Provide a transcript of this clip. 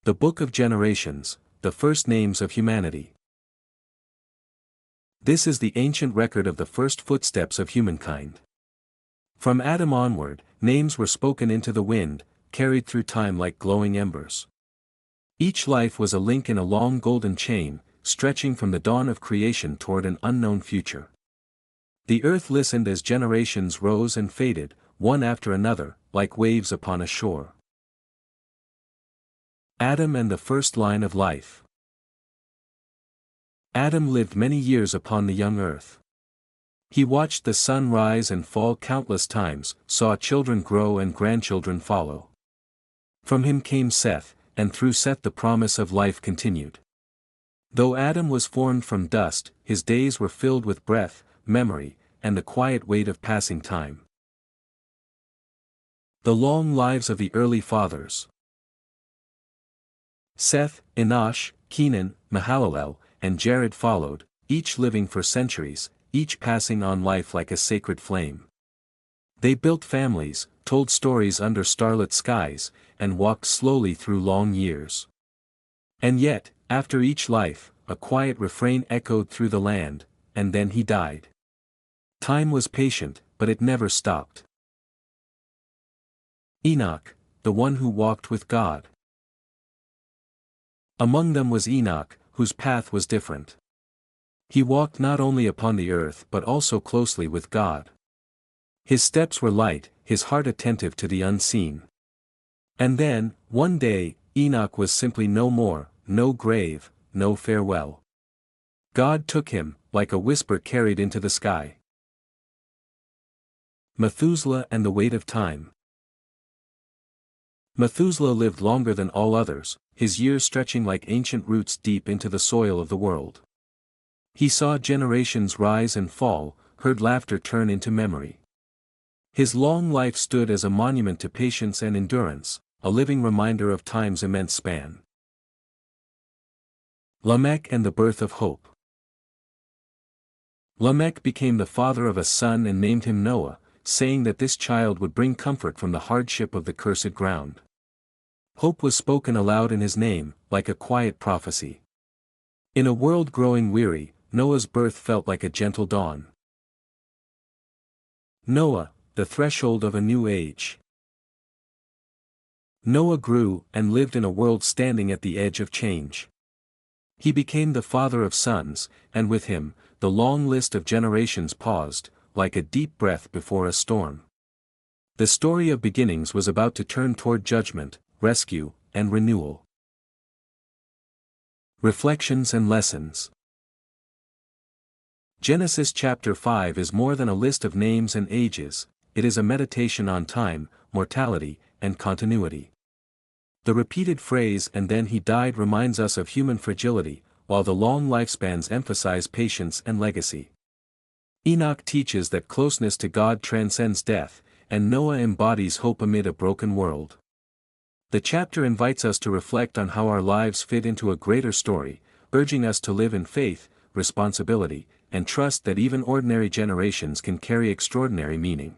The Book of Generations, the first names of humanity. This is the ancient record of the first footsteps of humankind. From Adam onward, names were spoken into the wind, carried through time like glowing embers. Each life was a link in a long golden chain, stretching from the dawn of creation toward an unknown future. The earth listened as generations rose and faded, one after another, like waves upon a shore. Adam and the first line of life. Adam lived many years upon the young earth. He watched the sun rise and fall countless times, saw children grow and grandchildren follow. From him came Seth, and through Seth the promise of life continued. Though Adam was formed from dust, his days were filled with breath, memory, and the quiet weight of passing time. The long lives of the early fathers. Seth, Enoch, Kenan, Mahalalel, and Jared followed, each living for centuries, each passing on life like a sacred flame. They built families, told stories under starlit skies, and walked slowly through long years. And yet, after each life, a quiet refrain echoed through the land, and then he died. Time was patient, but it never stopped. Enoch, the one who walked with God. Among them was Enoch, whose path was different. He walked not only upon the earth but also closely with God. His steps were light, his heart attentive to the unseen. And then, one day, Enoch was simply no more, no grave, no farewell. God took him, like a whisper carried into the sky. Methuselah and the weight of time. Methuselah lived longer than all others, his years stretching like ancient roots deep into the soil of the world. He saw generations rise and fall, heard laughter turn into memory. His long life stood as a monument to patience and endurance, a living reminder of time's immense span. Lamech and the birth of hope. Lamech became the father of a son and named him Noah, saying that this child would bring comfort from the hardship of the cursed ground. Hope was spoken aloud in his name, like a quiet prophecy. In a world growing weary, Noah's birth felt like a gentle dawn. Noah, the threshold of a new age. Noah grew and lived in a world standing at the edge of change. He became the father of sons, and with him, the long list of generations paused, like a deep breath before a storm. The story of beginnings was about to turn toward judgment, rescue, and renewal. Reflections and lessons. Genesis chapter 5 is more than a list of names and ages, it is a meditation on time, mortality, and continuity. The repeated phrase "and then he died" reminds us of human fragility, while the long lifespans emphasize patience and legacy. Enoch teaches that closeness to God transcends death, and Noah embodies hope amid a broken world. The chapter invites us to reflect on how our lives fit into a greater story, urging us to live in faith, responsibility, and trust that even ordinary generations can carry extraordinary meaning.